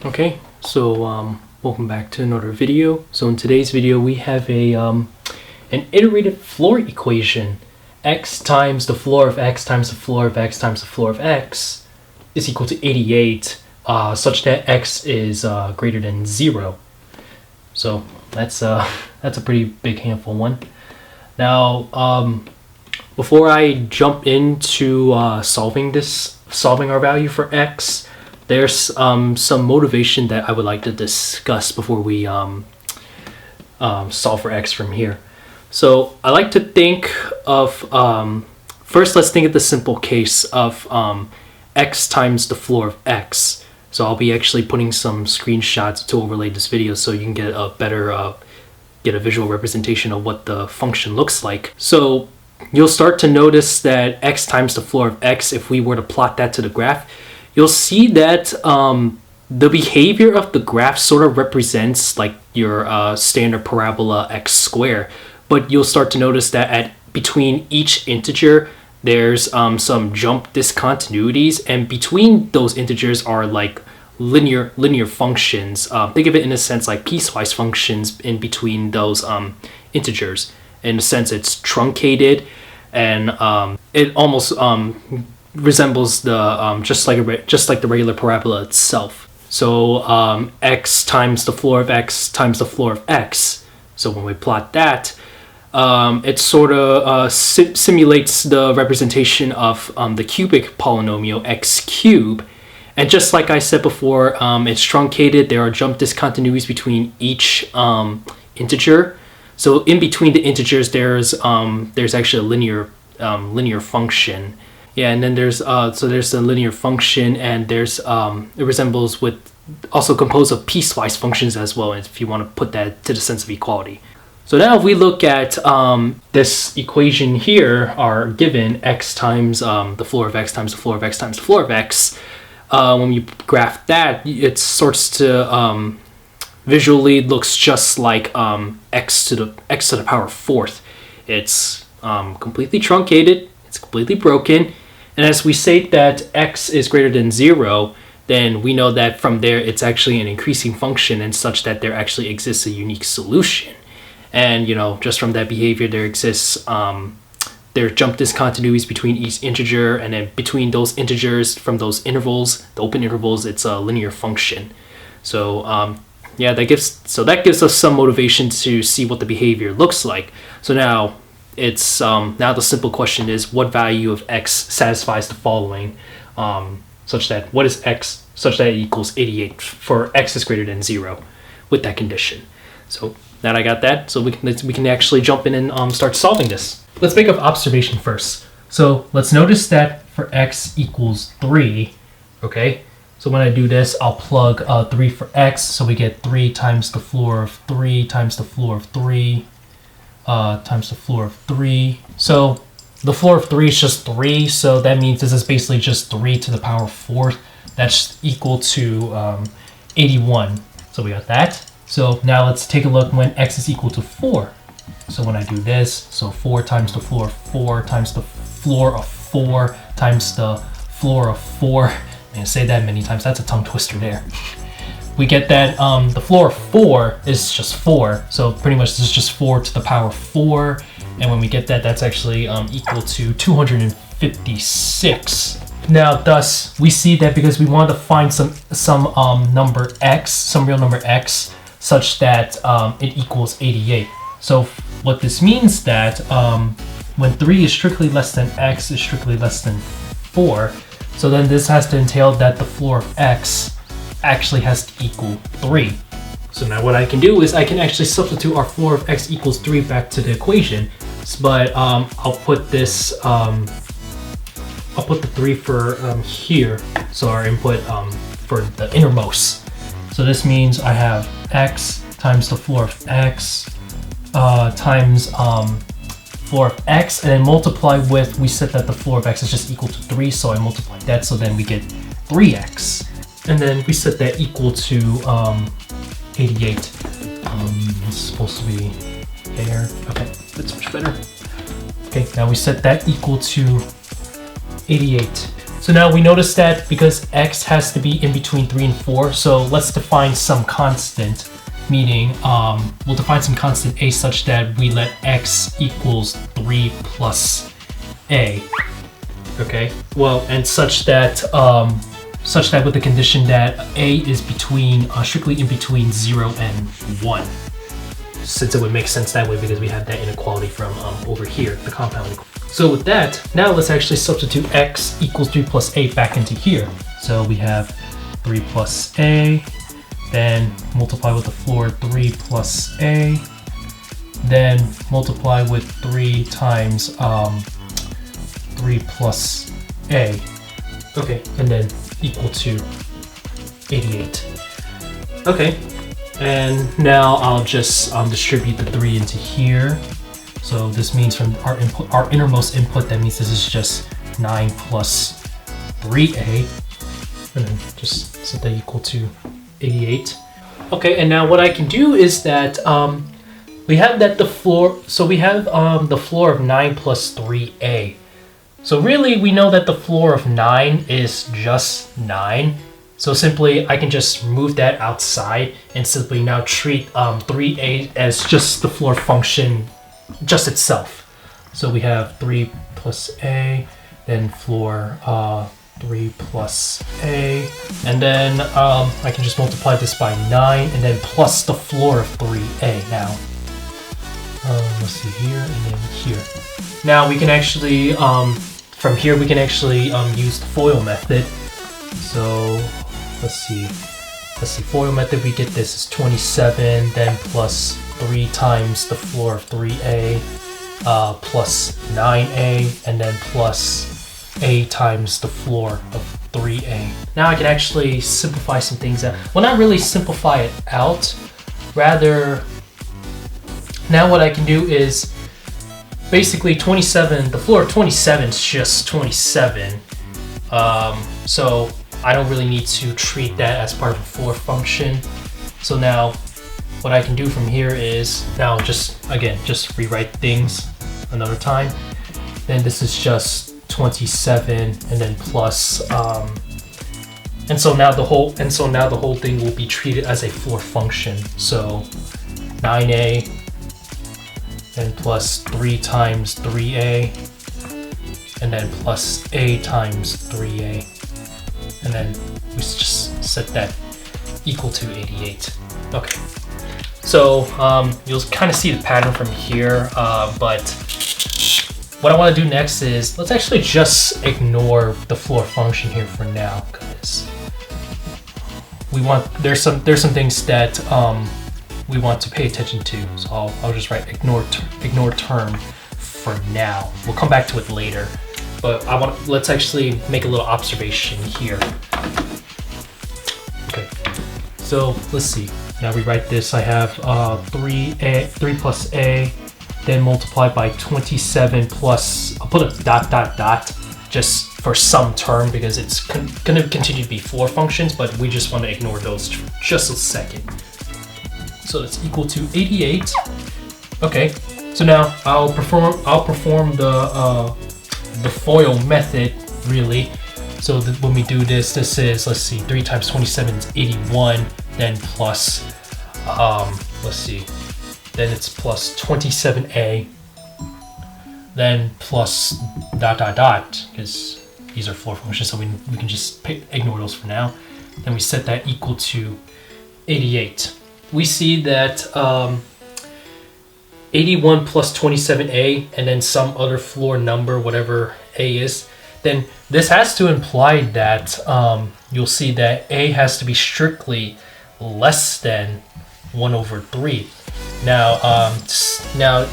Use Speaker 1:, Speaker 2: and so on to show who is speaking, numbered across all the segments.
Speaker 1: Okay, so welcome back to another video. So in today's video we have a an iterated floor equation. X times the floor of x times the floor of x times the floor of x is equal to 88, such that x is greater than 0. So that's a pretty big handful one. Now before I jump into solving our value for x, there's some motivation that I would like to discuss before we solve for x from here. So I like to think of, first let's think of the simple case of x times the floor of x. So I'll be actually putting some screenshots to overlay this video so you can get a better, get a visual representation of what the function looks like. So you'll start to notice that x times the floor of x, if we were to plot that to the graph, you'll see that the behavior of the graph sort of represents like your standard parabola x squared. But you'll start to notice that between each integer, there's some jump discontinuities, and between those integers are like linear functions. Think of it in a sense like piecewise functions in between those integers. In a sense, it's truncated, and it almost resembles the just like the regular parabola itself. So x times the floor of x times the floor of x. So when we plot that, it sort of simulates the representation of the cubic polynomial x cubed. And just like I said before, it's truncated. There are jump discontinuities between each integer. So in between the integers, there's actually a linear function. Yeah, and then there's a linear function, and there's it resembles with also composed of piecewise functions as well, if you want to put that to the sense of equality. So now if we look at this equation here, are given x times the floor of x times the floor of x times the floor of x. When you graph that, it sorts to visually looks just like x to the power fourth. It's completely truncated. It's completely broken. And as we say that x is greater than 0, then we know that from there it's actually an increasing function, and such that there actually exists a unique solution. And just from that behavior, there exists there are jump discontinuities between each integer, and then between those integers from those intervals, the open intervals, it's a linear function. So yeah, that gives us some motivation to see what the behavior looks like. So now it's now the simple question is, what value of x satisfies the following, such that what is x such that it equals 88 for x is greater than 0 with that condition. So now I got that, so we can actually jump in and start solving this. Let's make an observation first. So let's notice that for x equals 3, okay? So when I do this, I'll plug 3 for x, so we get 3 times the floor of 3 times the floor of 3 times the floor of 3. So the floor of 3 is just 3, so that means this is basically just 3 to the power 4th. That's equal to 81. So we got that. So now let's take a look when x is equal to 4. So when I do this, so 4 times the floor of 4 times the floor of 4 times the floor of 4. Man, say that many times, that's a tongue twister there. We get that the floor of 4 is just 4. So pretty much this is just 4 to the power 4. And when we get that, that's actually equal to 256. Now, thus, we see that because we want to find some number x, some real number x, such that it equals 88. So what this means that when 3 is strictly less than x is strictly less than 4, so then this has to entail that the floor of x actually has to equal 3. So now what I can do is I can actually substitute our floor of x equals 3 back to the equation, but I'll put this I'll put the 3 for here, so our input for the innermost. So this means I have x times the floor of x times floor of x, and then multiply with, we said that the floor of x is just equal to 3, so I multiply that, so then we get 3x. And then we set that equal to 88. It's supposed to be there. Okay, that's much better. Okay, now we set that equal to 88. So now we notice that because x has to be in between 3 and 4, so let's define some constant, meaning we'll define some constant a such that we let x equals 3 plus a. Okay, well, and such that with the condition that a is between strictly in between 0 and 1, since it would make sense that way because we have that inequality from over here, the compound. So with that, now let's actually substitute x equals 3 plus a back into here. So we have 3 plus a, then multiply with the floor 3 plus a, then multiply with 3 times 3 plus a. Okay, and then equal to 88. Okay, and now I'll just distribute the 3 into here. So this means from our input, our innermost input, that means this is just 9 plus 3a, and then just set that equal to 88. Okay, and now what I can do is that we have that the floor, so we have the floor of 9 plus 3a. So really we know that the floor of 9 is just 9. So simply I can just move that outside and simply now treat 3a as just the floor function just itself. So we have 3 plus a, then floor 3 plus a, and then I can just multiply this by 9 and then plus the floor of 3a now. Let's see here and then here. Now we can actually, from here we can actually use the FOIL method. So let's see, FOIL method, we get this is 27, then plus 3 times the floor of 3a, plus 9a, and then plus a times the floor of 3a. Now I can actually simplify some things out. Well, not really simplify it out, rather, now what I can do is basically 27, the floor of 27 is just 27. So I don't really need to treat that as part of a floor function. So now what I can do from here is now just rewrite things another time. Then this is just 27 and then plus and so now the whole thing will be treated as a floor function. So 9a and plus 3 times 3a, and then plus a times 3a, and then we just set that equal to 88. Okay, so you'll kind of see the pattern from here, but what I want to do next is let's actually just ignore the floor function here for now, because there's some things that we want to pay attention to. So I'll just write ignore term for now. We'll come back to it later, but let's actually make a little observation here. Okay, so let's see. Now we write this. I have 3 plus a, then multiply by 27 plus. I'll put a dot just for some term because it's going to continue to be floor functions, but we just want to ignore those for just a second. So it's equal to 88. Okay, so now I'll perform the FOIL method really. So when we do this is, let's see, 3 times 27 is 81. Then plus, let's see, then it's plus 27a. Then plus dot because these are floor functions, so we can just ignore those for now. Then we set that equal to 88. We see that 81 plus 27a and then some other floor number, whatever a is, then this has to imply that you'll see that a has to be strictly less than 1 over 3. Now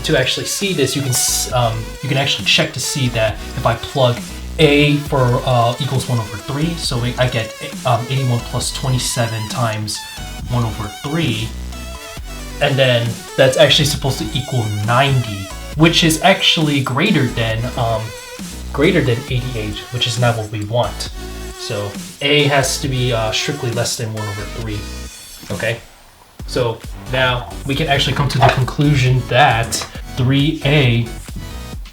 Speaker 1: to actually see this, you can actually check to see that if I plug a for equals 1 over 3, so I get 81 plus 27 times 1 over 3, and then that's actually supposed to equal 90, which is actually greater than 88, which is not what we want. So a has to be strictly less than 1 over 3. Okay, so now we can actually come to the conclusion that 3a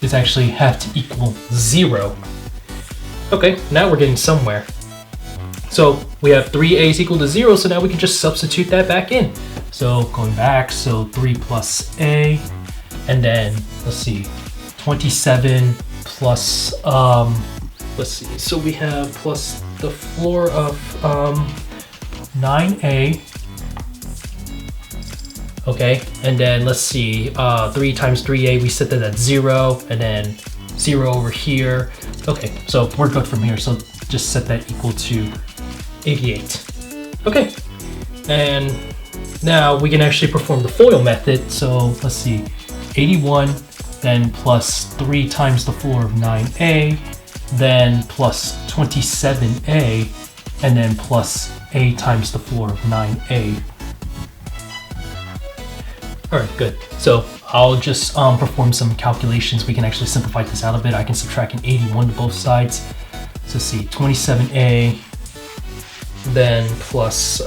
Speaker 1: is actually have to equal 0. Okay, now we're getting somewhere. So we have 3a is equal to 0, so now we can just substitute that back in. So going back, so 3 plus a, and then let's see, 27 plus, let's see, so we have plus the floor of 9a. Okay, and then let's see, 3 times 3a, we set that at 0, and then 0 over here. Okay, so we're good from here, so just set that equal to 88. Okay, and now we can actually perform the FOIL method. So let's see, 81, then plus 3 times the floor of 9a, then plus 27a, and then plus a times the floor of 9a. Alright, good. So I'll just perform some calculations. We can actually simplify this out a bit. I can subtract an 81 to both sides. So let's see, 27a, then plus,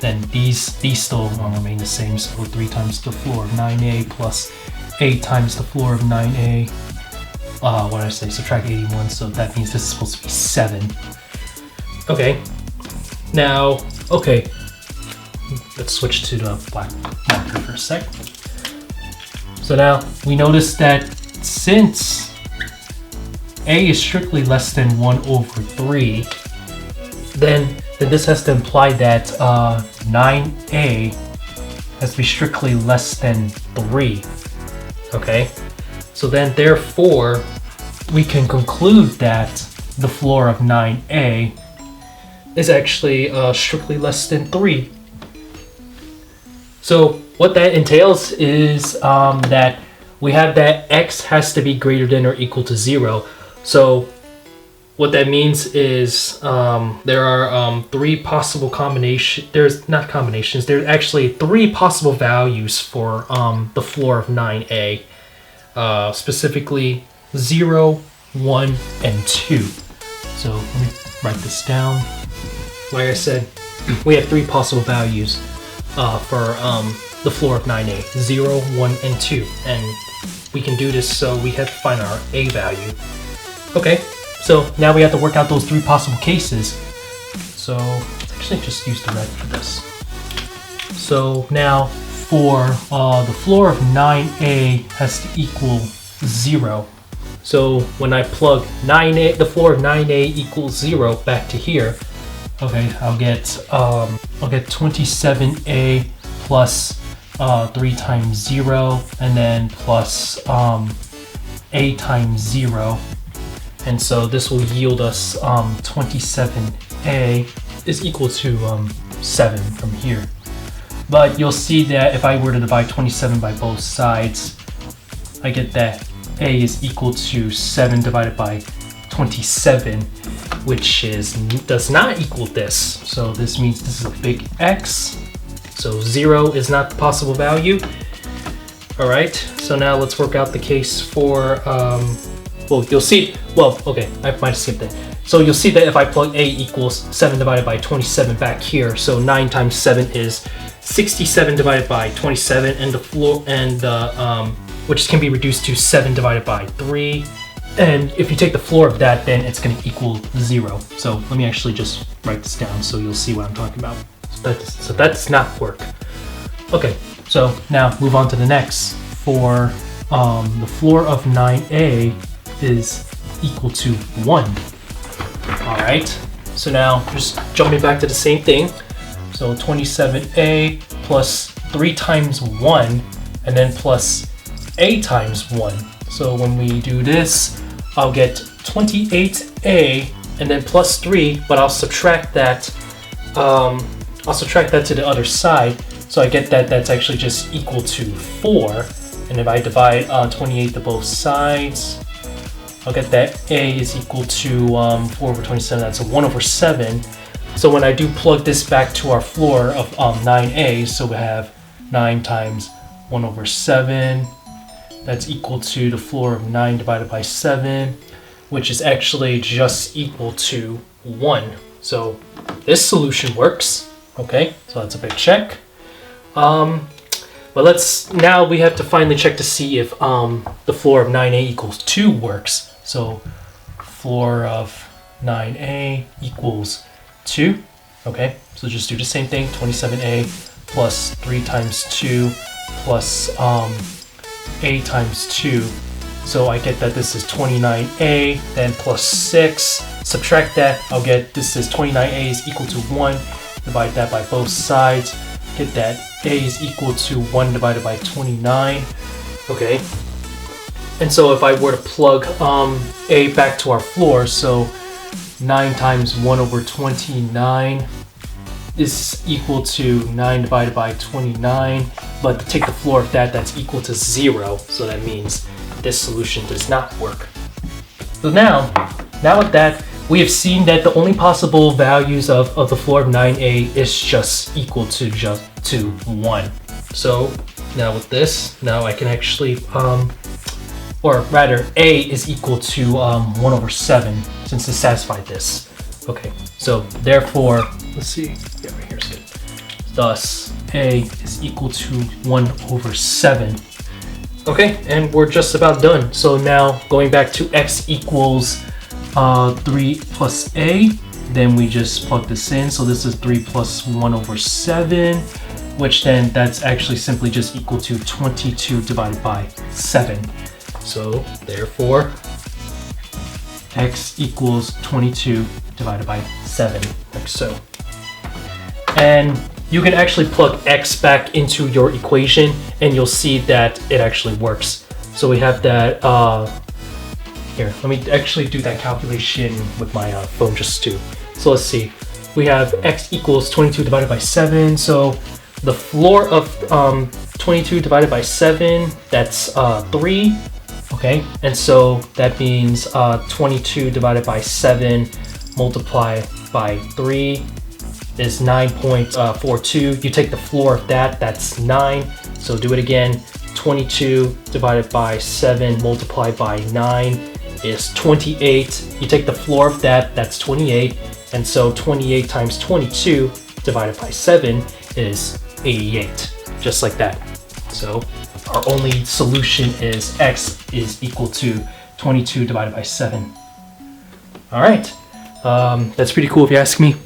Speaker 1: then these still remain the same. So 3 times the floor of 9a plus 8 times the floor of 9a. What did I say? Subtract 81, so that means this is supposed to be 7. Okay. Now, okay. Let's switch to the black marker for a sec. So now we notice that since a is strictly less than 1 over 3, then this has to imply that 9a has to be strictly less than 3. Okay? So then therefore, we can conclude that the floor of 9a is actually strictly less than 3. So what that entails is that we have that x has to be greater than or equal to 0. So what that means is there are 3 possible combinations. There's actually 3 possible values for the floor of 9a, specifically 0, 1, and 2. So let me write this down. Like I said, we have 3 possible values for the floor of 9a, 0, 1, and 2. And we can do this, so we have to find our a value. Okay, so now we have to work out those 3 possible cases. So actually just use the red for this. So now for the floor of 9a has to equal 0. So when I plug 9a, the floor of 9a equals 0 back to here, okay, I'll get 27a plus 3 times 0, and then plus a times 0. And so this will yield us 27a is equal to 7 from here. But you'll see that if I were to divide 27 by both sides, I get that a is equal to 7 divided by 27, which does not equal this. So this means this is a big X. So 0 is not the possible value. All right, so now let's work out the case for, well, you'll see, well, okay, I might have skipped that. So you'll see that if I plug a equals 7 divided by 27 back here, so 9 times 7 is 67 divided by 27, and the floor, and which can be reduced to 7 divided by 3. And if you take the floor of that, then it's going to equal 0. So let me actually just write this down so you'll see what I'm talking about. So that does not work. Okay, so now move on to the next. For the floor of 9a is equal to 1. All right, so now just jumping back to the same thing. So 27a plus 3 times 1, and then plus a times 1. So when we do this, I'll get 28a and then plus 3, but I'll subtract that to the other side. So I get that that's actually just equal to 4. And if I divide 28 to both sides, I'll get that a is equal to 4 over 27. That's a 1 over 7. So when I do plug this back to our floor of 9a, so we have 9 times 1 over 7. That's equal to the floor of 9 divided by 7, which is actually just equal to 1. So this solution works. Okay, so that's a big check. But now we have to finally check to see if the floor of 9a equals 2 works. So floor of 9a equals 2. Okay, so just do the same thing. 27a plus 3 times 2 plus a times 2. So I get that this is 29a, then plus 6. Subtract that, I'll get this is 29a is equal to 1. Divide that by both sides. Get that a is equal to 1 divided by 29. Okay. And so if I were to plug a back to our floor, so 9 times 1 over 29 is equal to 9 divided by 29. But to take the floor of that, that's equal to 0. So that means this solution does not work. So now with that, we have seen that the only possible values of the floor of 9a is just equal to 1. So now with this, now I can actually, or rather a is equal to 1 over 7 since it satisfied this. Okay, so therefore, let's see, yeah, right here is good. Thus, a is equal to 1 over 7. Okay, and we're just about done. So now going back to x equals 3 plus a, then we just plug this in. So this is 3 plus 1 over 7, which then that's actually simply just equal to 22 divided by 7. So therefore, x equals 22 divided by 7, like so. And you can actually plug x back into your equation and you'll see that it actually works. So we have that, here, let me actually do that calculation with my phone just to. So let's see, we have x equals 22 divided by 7. So the floor of 22 divided by 7, that's 3. Okay, and so that means 22 divided by 7 multiplied by 3 is 9.42. You take the floor of that, that's 9. So do it again. 22 divided by 7 multiplied by 9 is 28. You take the floor of that, that's 28. And so 28 times 22 divided by 7 is 88. Just like that. So our only solution is x is equal to 22 divided by 7. All right. That's pretty cool if you ask me.